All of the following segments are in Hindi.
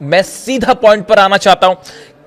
मैं सीधा पॉइंट पर आना चाहता हूं।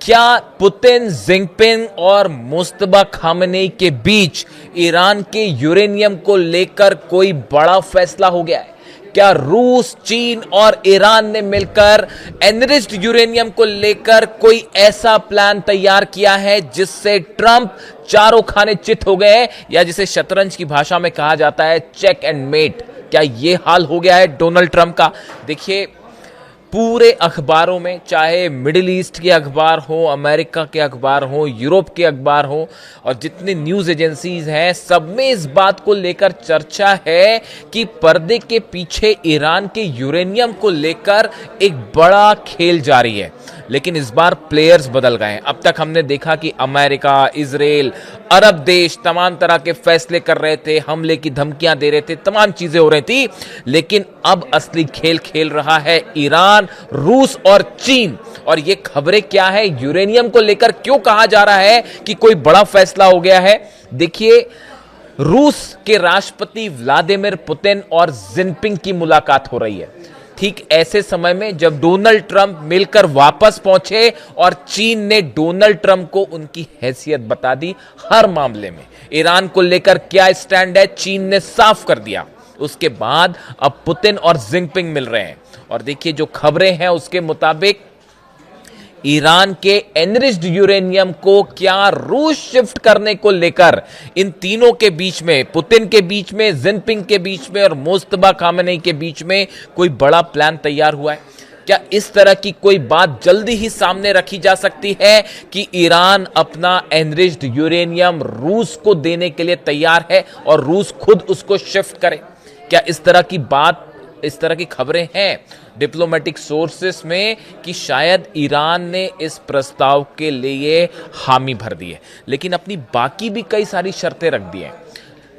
क्या पुतिन, जिनपिंग और मुस्तफा खामेनी के बीच ईरान के यूरेनियम को लेकर कोई बड़ा फैसला हो गया है? क्या रूस, चीन और ईरान ने मिलकर एनरिच्ड यूरेनियम को लेकर कोई ऐसा प्लान तैयार किया है जिससे ट्रंप चारों खाने चित हो गए हैं, या जिसे शतरंज की भाषा में कहा जाता है चेक एंड मेट? क्या यह हाल हो गया है डोनाल्ड ट्रंप का? देखिए, पूरे अखबारों में, चाहे मिडिल ईस्ट के अखबार हो, अमेरिका के अखबार हो, यूरोप के अखबार हो, और जितने न्यूज एजेंसीज हैं, सब में इस बात को लेकर चर्चा है कि पर्दे के पीछे ईरान के यूरेनियम को लेकर एक बड़ा खेल जारी है। लेकिन इस बार प्लेयर्स बदल गए हैं। अब तक हमने देखा कि अमेरिका, इजराइल, अरब देश तमाम तरह के फैसले कर रहे थे, हमले की धमकियां दे रहे थे, तमाम चीजें हो रही थी। लेकिन अब असली खेल खेल रहा है ईरान, रूस और चीन। और ये खबरें क्या है, यूरेनियम को लेकर क्यों कहा जा रहा है कि कोई बड़ा फैसला हो गया है? देखिए, रूस के राष्ट्रपति व्लादिमीर पुतिन और जिनपिंग की मुलाकात हो रही है ठीक ऐसे समय में जब डोनाल्ड ट्रंप मिलकर वापस पहुंचे और चीन ने डोनाल्ड ट्रंप को उनकी हैसियत बता दी हर मामले में। ईरान को लेकर क्या स्टैंड है, चीन ने साफ कर दिया। उसके बाद अब पुतिन और जिनपिंग मिल रहे हैं। और देखिए, जो खबरें हैं उसके मुताबिक ईरान के एनरिच्ड यूरेनियम को क्या रूस शिफ्ट करने को लेकर इन तीनों के बीच में, पुतिन के बीच में, जिनपिंग के बीच में और मुस्तफा खामेनी के बीच में कोई बड़ा प्लान तैयार हुआ है। क्या इस तरह की कोई बात जल्दी ही सामने रखी जा सकती है कि ईरान अपना एनरिच्ड यूरेनियम रूस को देने के लिए तैयार है और रूस खुद उसको शिफ्ट करे? क्या इस तरह की बात, इस तरह की खबरें हैं डिप्लोमेटिक सोर्सेस में कि शायद ईरान ने इस प्रस्ताव के लिए हामी भर दी है, लेकिन अपनी बाकी भी कई सारी शर्तें रख दी हैं।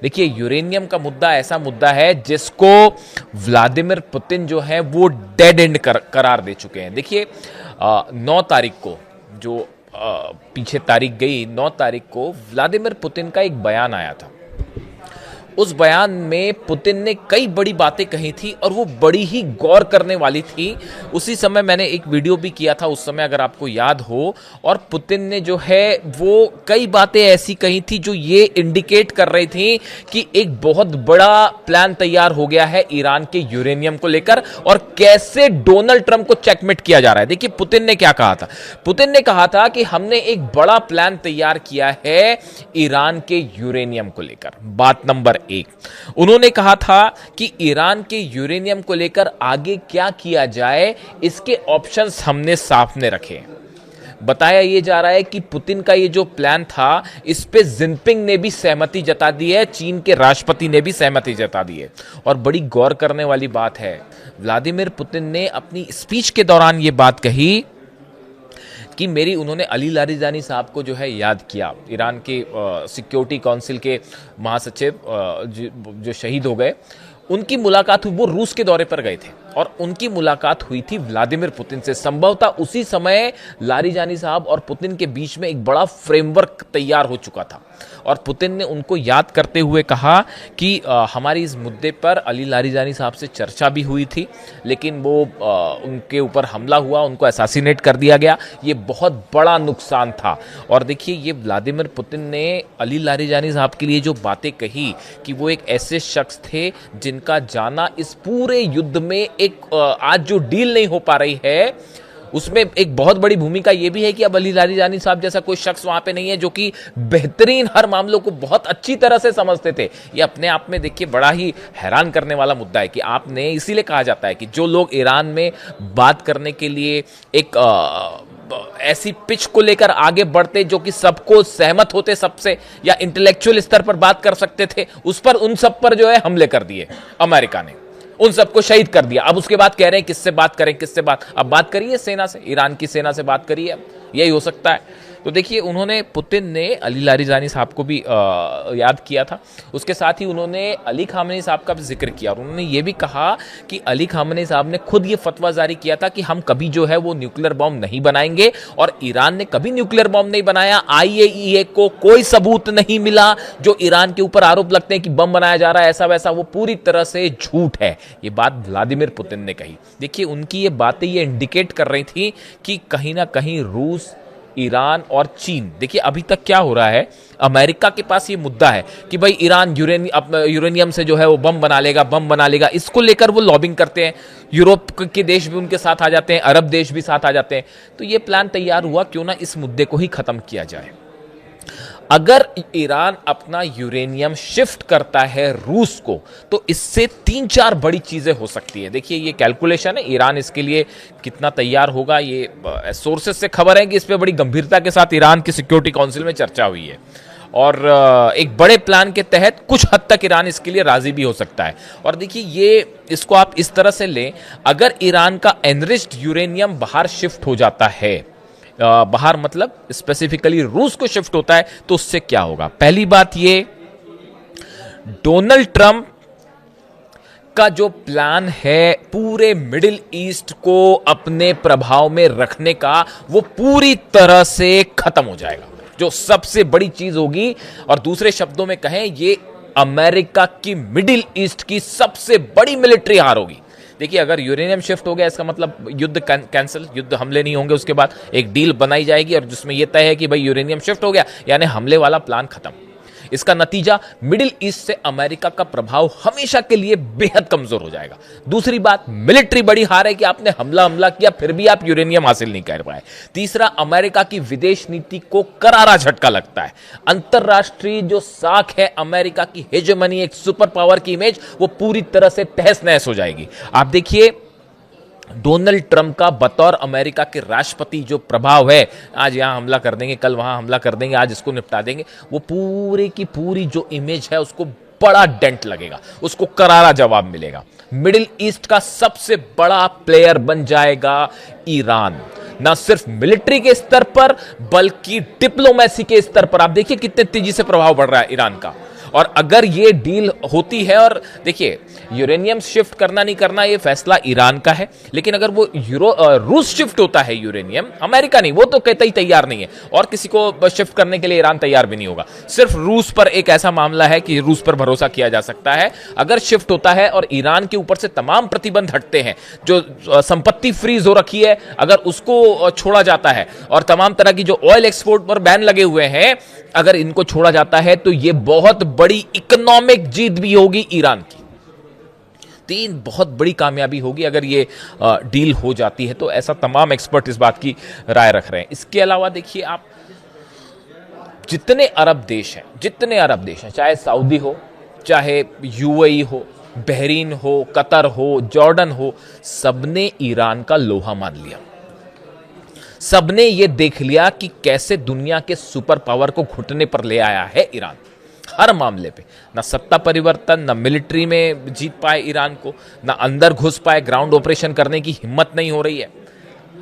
देखिए, यूरेनियम का मुद्दा ऐसा मुद्दा है जिसको व्लादिमीर पुतिन जो है वो डेड एंड करार दे चुके हैं। देखिए, 9 तारीख को, जो पीछे तारीख गई, 9 तारीख को व्लादिमीर पुतिन का एक बयान आया था। उस बयान में पुतिन ने कई बड़ी बातें कही थी और वो बड़ी ही गौर करने वाली थी। उसी समय मैंने एक वीडियो भी किया था उस समय, अगर आपको याद हो। और पुतिन ने जो है वो कई बातें ऐसी कही थी जो ये इंडिकेट कर रही थी कि एक बहुत बड़ा प्लान तैयार हो गया है ईरान के यूरेनियम को लेकर और कैसे डोनाल्ड ट्रंप को चेकमेट किया जा रहा है। देखिए, पुतिन ने क्या कहा था। पुतिन ने कहा था कि हमने एक बड़ा प्लान तैयार किया है ईरान के यूरेनियम को लेकर। बात नंबर 1, उन्होंने कहा था कि ईरान के यूरेनियम को लेकर आगे क्या किया जाए, इसके ऑप्शंस हमने सामने रखे। बताया यह जा रहा है कि पुतिन का ये जो प्लान था, इस पे जिनपिंग ने भी सहमति जता दी है, चीन के राष्ट्रपति ने भी सहमति जता दी है। और बड़ी गौर करने वाली बात है, व्लादिमीर पुतिन ने अपनी स्पीच के दौरान यह बात कही कि उन्होंने अली लारिजानी साहब को जो है याद किया, ईरान के सिक्योरिटी काउंसिल के महासचिव जो शहीद हो गए। उनकी मुलाकात हुई, वो रूस के दौरे पर गए थे और उनकी मुलाकात हुई थी व्लादिमीर पुतिन से। संभवतः उसी समय लारिजानी साहब और पुतिन के बीच में एक बड़ा फ्रेमवर्क तैयार हो चुका था और पुतिन ने उनको याद करते हुए कहा कि हमारी इस मुद्दे पर अली लारिजानी साहब से चर्चा भी हुई थी, लेकिन वो उनके ऊपर हमला हुआ, उनको असैसिनेट कर दिया गया। ये बहुत बड़ा नुकसान था। और देखिए, ये व्लादिमीर पुतिन ने अली लारिजानी साहब के लिए जो बातें कही कि वो एक ऐसे शख्स थे जिनका जाना इस पूरे युद्ध में एक आज जो डील नहीं हो पा रही है उसमें एक बहुत बड़ी भूमिका यह भी है कि अब अली लारिजानी साहब जैसा कोई शख्स वहां पे नहीं है जो कि बेहतरीन हर मामलों को बहुत अच्छी तरह से समझते थे। ये अपने आप में देखिए बड़ा ही हैरान करने वाला मुद्दा है कि आपने, इसीलिए कहा जाता है कि जो लोग ईरान में बात करने के लिए एक ऐसी पिच को लेकर आगे बढ़ते जो कि सबको सहमत होते सबसे, या इंटेलेक्चुअल स्तर पर बात कर सकते थे, उस पर, उन सब पर जो है हमले कर दिए अमेरिका ने, उन सबको शहीद कर दिया। अब उसके बाद कह रहे हैं किससे बात करें, किससे बात, अब बात करिए सेना से, ईरान की सेना से बात करिए। अब यही हो सकता है तो देखिए उन्होंने, पुतिन ने अली लारिजानी साहब को भी याद किया था, उसके साथ ही उन्होंने अली खामनेई साहब का भी जिक्र किया और उन्होंने ये भी कहा कि अली खामनेई साहब ने खुद ये फतवा जारी किया था कि हम कभी जो है वो न्यूक्लियर बॉम्ब नहीं बनाएंगे, और ईरान ने कभी न्यूक्लियर बॉम्ब नहीं बनाया। IAEA को कोई सबूत नहीं मिला। जो ईरान के ऊपर आरोप लगते हैं कि बम बनाया जा रहा है ऐसा वैसा, वो पूरी तरह से झूठ है। ये बात व्लादिमीर पुतिन ने कही। देखिए उनकी ये बातें ये इंडिकेट कर रही थी कि कहीं ना कहीं रूस, ईरान और चीन, देखिए अभी तक क्या हो रहा है, अमेरिका के पास ये मुद्दा है कि भाई ईरान यूरेनियम से जो है वो बम बना लेगा। इसको लेकर वो लॉबिंग करते हैं। यूरोप के देश भी उनके साथ आ जाते हैं, अरब देश भी साथ आ जाते हैं। तो ये प्लान तैयार हुआ, क्यों ना इस मुद्दे को ही खत्म किया जाए। अगर ईरान अपना यूरेनियम शिफ्ट करता है रूस को, तो इससे 3-4 बड़ी चीजें हो सकती है। देखिए ये कैलकुलेशन है, ईरान इसके लिए कितना तैयार होगा, ये सोर्सेस से खबर है कि इस पे बड़ी गंभीरता के साथ ईरान की सिक्योरिटी काउंसिल में चर्चा हुई है और एक बड़े प्लान के तहत कुछ हद तक ईरान इसके लिए राजी भी हो सकता है। और देखिए ये, इसको आप इस तरह से लें, अगर ईरान का एनरिच्ड यूरेनियम बाहर शिफ्ट हो जाता है, बाहर मतलब स्पेसिफिकली रूस को शिफ्ट होता है, तो उससे क्या होगा। पहली बात ये, डोनाल्ड ट्रंप का जो प्लान है पूरे मिडिल ईस्ट को अपने प्रभाव में रखने का, वो पूरी तरह से खत्म हो जाएगा, जो सबसे बड़ी चीज होगी। और दूसरे शब्दों में कहें, ये अमेरिका की मिडिल ईस्ट की सबसे बड़ी मिलिट्री हार होगी। देखिए अगर यूरेनियम शिफ्ट हो गया, इसका मतलब युद्ध कैंसिल, युद्ध हमले नहीं होंगे। उसके बाद एक डील बनाई जाएगी और जिसमें यह तय है कि भाई यूरेनियम शिफ्ट हो गया, यानी हमले वाला प्लान खत्म। इसका नतीजा, मिडिल ईस्ट से अमेरिका का प्रभाव हमेशा के लिए बेहद कमजोर हो जाएगा। दूसरी बात, मिलिट्री बड़ी हार है कि आपने हमला किया फिर भी आप यूरेनियम हासिल नहीं कर पाए। तीसरा, अमेरिका की विदेश नीति को करारा झटका लगता है। अंतरराष्ट्रीय जो साख है अमेरिका की हेजेमनी, एक सुपर पावर की इमेज, वो पूरी तरह से तहस नहस हो जाएगी। आप देखिए डोनाल्ड ट्रंप का बतौर अमेरिका के राष्ट्रपति जो प्रभाव है, आज यहां हमला कर देंगे, कल वहां हमला कर देंगे, आज इसको निपटा देंगे, वो पूरी की पूरी जो इमेज है उसको बड़ा डेंट लगेगा, उसको करारा जवाब मिलेगा। मिडिल ईस्ट का सबसे बड़ा प्लेयर बन जाएगा ईरान, ना सिर्फ मिलिट्री के स्तर पर बल्कि डिप्लोमेसी के स्तर पर। आप देखिए कितने तेजी से प्रभाव बढ़ रहा है ईरान का। और अगर ये डील होती है, और देखिए यूरेनियम शिफ्ट करना नहीं करना ये फैसला ईरान का है, लेकिन अगर वो रूस शिफ्ट होता है यूरेनियम, अमेरिका नहीं, वो तो कहता ही तैयार नहीं है, और किसी को शिफ्ट करने के लिए ईरान तैयार भी नहीं होगा। सिर्फ रूस पर एक ऐसा मामला है कि रूस पर भरोसा किया जा सकता है। अगर शिफ्ट होता है और ईरान के ऊपर से तमाम प्रतिबंध हटते हैं, जो संपत्ति फ्रीज हो रखी है अगर उसको छोड़ा जाता है, और तमाम तरह की जो ऑयल एक्सपोर्ट पर बैन लगे हुए हैं अगर इनको छोड़ा जाता है, तो ये बहुत बड़ी इकोनॉमिक जीत भी होगी ईरान की। तीन बहुत बड़ी कामयाबी होगी अगर ये डील हो जाती है, तो ऐसा तमाम एक्सपर्ट इस बात की राय रख रहे हैं। इसके अलावा देखिए आप, जितने अरब देश हैं, चाहे सऊदी हो, चाहे यूएई हो, बहरीन हो, कतर हो, जॉर्डन हो, सबने ईरान का लोहा मान लिया। सबने ये देख लिया कि कैसे दुनिया के सुपर पावर को घुटने पर ले आया है ईरान। हर मामले पे, ना सत्ता परिवर्तन, ना मिलिट्री में जीत पाए ईरान को, ना अंदर घुस पाए, ग्राउंड ऑपरेशन करने की हिम्मत नहीं हो रही है।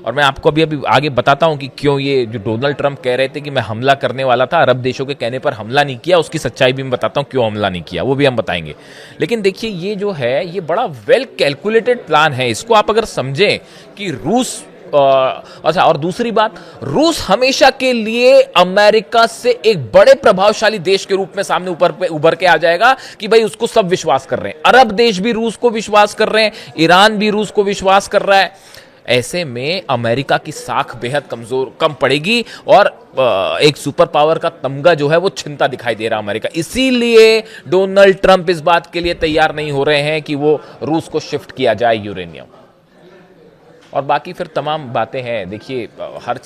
और मैं आपको अभी आगे बताता हूं कि क्यों ये जो डोनाल्ड ट्रंप कह रहे थे कि मैं हमला करने वाला था, अरब देशों के कहने पर हमला नहीं किया, उसकी सच्चाई भी मैं बताता हूं क्यों हमला नहीं किया, वो भी हम बताएंगे। लेकिन देखिए ये जो है ये बड़ा वेल कैलकुलेटेड प्लान है। इसको आप अगर समझें कि रूस, अच्छा, और दूसरी बात, रूस हमेशा के लिए अमेरिका से एक बड़े प्रभावशाली देश के रूप में सामने उभर के आ जाएगा कि भाई उसको सब विश्वास कर रहे हैं। अरब देश भी रूस को विश्वास कर रहे हैं, ईरान भी रूस को विश्वास कर रहा है। ऐसे में अमेरिका की साख बेहद कम पड़ेगी और एक सुपर पावर का तमगा जो है वो छिनता दिखाई दे रहा है अमेरिका। इसीलिए डोनाल्ड ट्रंप इस बात के लिए तैयार नहीं हो रहे हैं कि वो रूस को शिफ्ट किया जाए यूरेनियम। और बाकी फिर तमाम बातें हैं। देखिए हर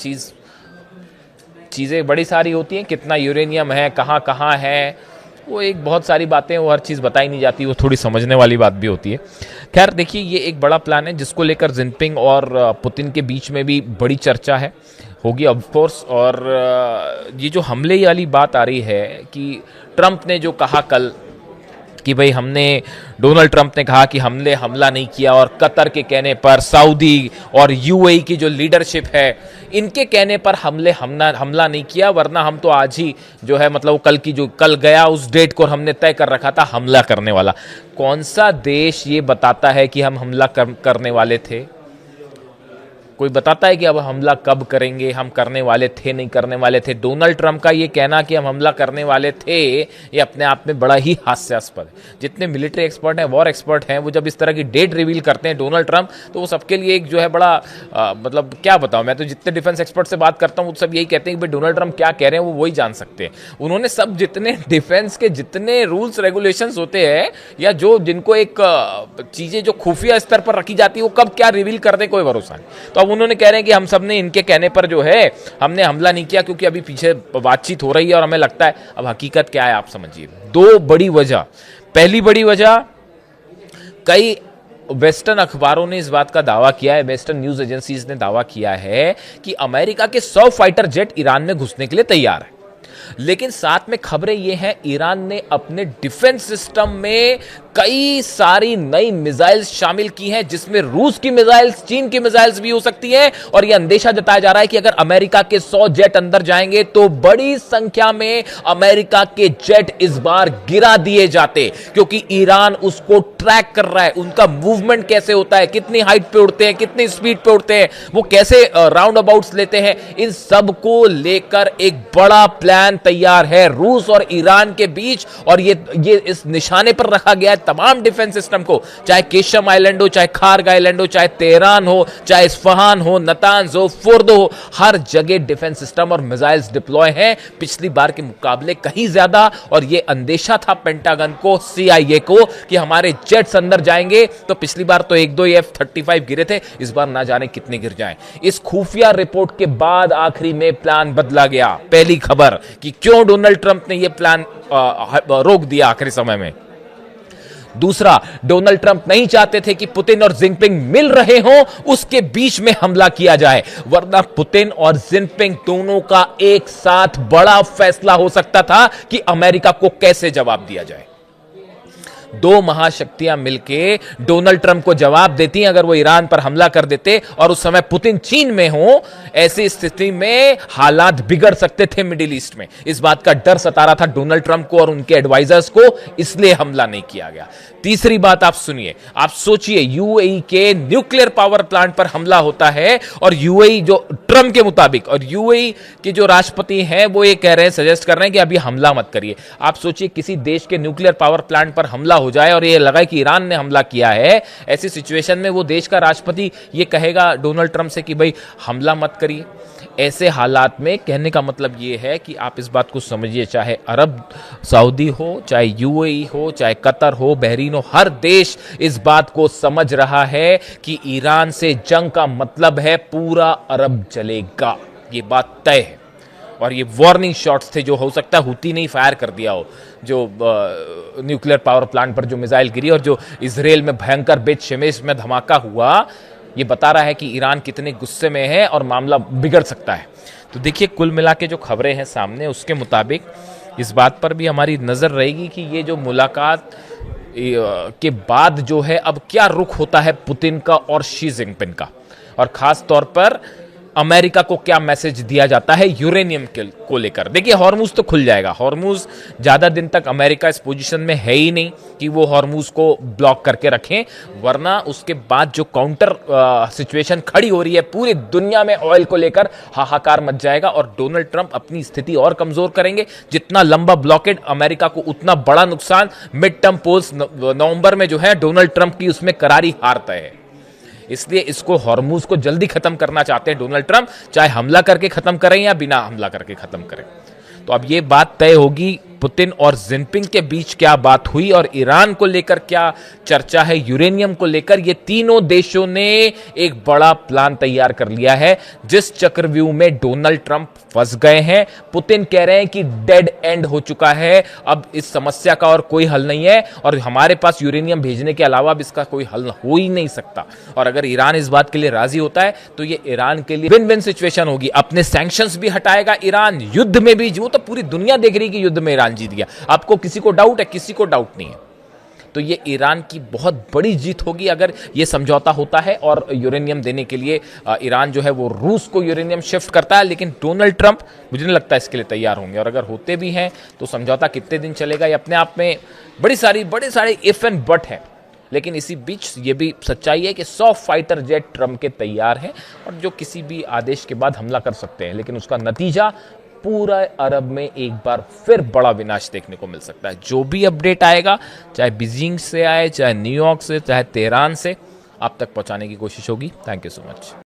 चीज़ें बड़ी सारी होती हैं, कितना यूरेनियम है, कहाँ कहाँ है, वो एक बहुत सारी बातें, वो हर चीज़ बताई नहीं जाती, वो थोड़ी समझने वाली बात भी होती है। खैर देखिए ये एक बड़ा प्लान है जिसको लेकर जिनपिंग और पुतिन के बीच में भी बड़ी चर्चा है, होगी ऑफ कोर्स। और ये जो हमले वाली बात आ रही है कि ट्रंप ने जो कहा कल कि भाई हमने, डोनाल्ड ट्रंप ने कहा कि हमने हमला नहीं किया, और कतर के कहने पर, सऊदी और यूएई की जो लीडरशिप है इनके कहने पर हमला नहीं किया, वरना हम तो आज ही जो है मतलब कल गया उस डेट को हमने तय कर रखा था हमला करने वाला। कौन सा देश ये बताता है कि हम हमला करने वाले थे? कोई बताता है कि अब हमला कब करेंगे, हम करने वाले थे नहीं करने वाले थे? डोनाल्ड ट्रंप का ये कहना कि हम हमला करने वाले थे, ये अपने आप में बड़ा ही हास्यास्पद है। जितने मिलिट्री एक्सपर्ट हैं, वॉर एक्सपर्ट हैं, वो जब इस तरह की डेट रिवील करते हैं डोनाल्ड ट्रंप, तो वो सबके लिए एक जो है बड़ा मतलब क्या बताऊं, मैं तो जितने डिफेंस एक्सपर्ट से बात करता हूं वो सब यही कहते हैं कि भाई डोनाल्ड ट्रंप क्या कह रहे हैं वो वही जान सकते हैं। उन्होंने सब जितने डिफेंस के जितने रूल्स रेगुलेशंस होते हैं, या जो जिनको एक चीजें जो खुफिया स्तर पर रखी जाती है, वो कब क्या रिवील कर दे कोई भरोसा नहीं। तो अब उन्होंने कह रहे हैं कि हम सब ने इनके कहने पर जो है हमने हमला नहीं किया, क्योंकि अभी पीछे बातचीत हो रही है और हमें लगता है। अब हकीकत क्या है आप समझिए। दो बड़ी वजह। पहली बड़ी वजह, कई वेस्टर्न अखबारों ने इस बात का दावा किया है, वेस्टर्न न्यूज एजेंसीज ने दावा किया है कि अमेरिका के 100 फाइटर जेट ईरान में घुसने के लिए तैयार है। लेकिन साथ में खबरें यह हैं, ईरान ने अपने डिफेंस सिस्टम में कई सारी नई मिसाइल्स शामिल की हैं, जिसमें रूस की मिसाइल्स, चीन की मिसाइल्स भी हो सकती हैं। और यह अंदेशा जताया जा रहा है कि अगर अमेरिका के 100 जेट अंदर जाएंगे तो बड़ी संख्या में अमेरिका के जेट इस बार गिरा दिए जाते, क्योंकि ईरान उसको ट्रैक कर रहा है। उनका मूवमेंट कैसे होता है, कितनी हाइट पे उड़ते हैं, कितनी स्पीड पे उड़ते हैं, वो कैसे राउंड अबाउट्स लेते हैं, इन सब को लेकर एक बड़ा प्लान तैयार है रूस और ईरान के बीच। और ये इस निशाने पर रखा गया है तमाम डिफेंस सिस्टम को, चाहे केशम आइलैंड हो, चाहे खार्ग आइलैंड हो, चाहे तेहरान हो, चाहे इस्फहान हो, नतांज हो, फोर्दो हो, हर जगह डिफेंस सिस्टम और मिसाइल्स डिप्लॉय हैं, पिछली बार के मुकाबले कहीं ज्यादा। और यह अंदेशा था पेंटागन को, सीआईए को, कि हमारे जेट्स अंदर जाएंगे तो पिछली बार तो 1-2 F-35 गिरे थे, इस बार ना जाने कितने गिर जाएं। इस खुफिया रिपोर्ट के बाद आखिरी में प्लान बदला गया। पहली खबर कि क्यों डोनाल्ड ट्रंप ने यह प्लान रोक दिया आखिरी समय में। दूसरा, डोनाल्ड ट्रंप नहीं चाहते थे कि पुतिन और जिनपिंग मिल रहे हों, उसके बीच में हमला किया जाए, वरना पुतिन और जिनपिंग दोनों का एक साथ बड़ा फैसला हो सकता था कि अमेरिका को कैसे जवाब दिया जाए। दो महाशक्तियां मिलके डोनाल्ड ट्रंप को जवाब देती अगर वो ईरान पर हमला कर देते, और उस समय पुतिन चीन में हो, ऐसी स्थिति में हालात बिगड़ सकते थे मिडिल ईस्ट में। इस बात का डर सता रहा था डोनाल्ड ट्रंप को और उनके एडवाइजर्स को, इसलिए हमला नहीं किया गया। तीसरी बात आप सुनिए, आप सोचिए, यूएई के न्यूक्लियर पावर प्लांट पर हमला होता है, और यूएई जो ट्रंप के मुताबिक, और यूएई के जो राष्ट्रपति हैं वो ये कह रहे हैं, सजेस्ट कर रहे हैं कि अभी हमला मत करिए। आप सोचिए किसी देश के न्यूक्लियर पावर प्लांट पर हमला हो जाए और ये लगा कि ईरान ने हमला किया है, ऐसी सिचुएशन में वो देश का राष्ट्रपति ये कहेगा डोनाल्ड ट्रंप से कि भाई हमला मत करिए। ऐसे हालात में कहने का मतलब ये है कि आप इस बात को समझिए, चाहे अरब सऊदी हो, चाहे यूएई हो, चाहे कतर हो, बहरीन हो, हर देश इस बात को समझ रहा है कि ईरान से जंग का मतलब है पूरा अरब जलेगा। ये बात तय है। और ये वार्निंग शॉट्स थे, जो हो सकता है हुती नहीं फायर कर दिया हो, जो न्यूक्लियर पावर प्लांट पर जो मिसाइल गिरी और जो इजराइल में भयंकर बेत शेमेश में धमाका हुआ, ये बता रहा है कि ईरान कितने गुस्से में है और मामला बिगड़ सकता है। तो देखिए, कुल मिला के जो खबरें हैं सामने, उसके मुताबिक इस बात पर भी हमारी नज़र रहेगी कि ये जो मुलाकात के बाद जो है अब क्या रुख होता है पुतिन का और शी जिनपिंग का, और खास तौर पर अमेरिका को क्या मैसेज दिया जाता है यूरेनियम को लेकर। देखिए, हॉर्मूज तो खुल जाएगा, हॉर्मूज ज़्यादा दिन तक अमेरिका इस पोजीशन में है ही नहीं कि वो हॉर्मूज को ब्लॉक करके रखें, वरना उसके बाद जो काउंटर सिचुएशन खड़ी हो रही है पूरी दुनिया में ऑयल को लेकर, हाहाकार मच जाएगा और डोनाल्ड ट्रंप अपनी स्थिति और कमजोर करेंगे। जितना लंबा ब्लॉकेड अमेरिका को, उतना बड़ा नुकसान। मिड टर्म पोल्स नवंबर में जो है डोनाल्ड ट्रंप की, उसमें करारी हार तय है। इसलिए इसको, हॉर्मूज को जल्दी खत्म करना चाहते हैं डोनाल्ड ट्रंप, चाहे हमला करके खत्म करें या बिना हमला करके खत्म करें। तो अब ये बात तय होगी पुतिन और जिनपिंग के बीच क्या बात हुई और ईरान को लेकर क्या चर्चा है, यूरेनियम को लेकर। ये तीनों देशों ने एक बड़ा प्लान तैयार कर लिया है, जिस चक्रव्यूह में डोनाल्ड ट्रंप फंस गए हैं। पुतिन कह रहे हैं कि डेड एंड हो चुका है, अब इस समस्या का और कोई हल नहीं है, और हमारे पास यूरेनियम भेजने के अलावा अब इसका कोई हल हो ही नहीं सकता। और अगर ईरान इस बात के लिए राजी होता है तो ये ईरान के लिए विन विन सिचुएशन होगी। अपने सैंक्शंस भी हटाएगा ईरान, युद्ध में भी, वो तो पूरी दुनिया देख रही है कि युद्ध में ईरान जीत गया। आपको किसी को डाउट है? किसी को डाउट नहीं है। तो ये ईरान की बहुत बड़ी जीत होगी अगर ये समझौता होता है और यूरेनियम देने के लिए ईरान जो है वो रूस को यूरेनियम शिफ्ट करता है। लेकिन डोनाल्ड ट्रंप मुझे नहीं लगता इसके लिए तैयार होंगे, और अगर होते भी हैं तो समझौता कितने दिन चलेगा ये अपने आप में बड़े सारे इफ एंड बट हैं। लेकिन इसी बीच ये भी सच्चाई है कि 100 फाइटर जेट ट्रंप के तैयार हैं और जो किसी भी आदेश के बाद हमला कर सकते हैं, लेकिन उसका नतीजा पूरा अरब में एक बार फिर बड़ा विनाश देखने को मिल सकता है। जो भी अपडेट आएगा, चाहे बीजिंग से आए, चाहे न्यूयॉर्क से, चाहे तेहरान से, आप तक पहुंचाने की कोशिश होगी। Thank you so much.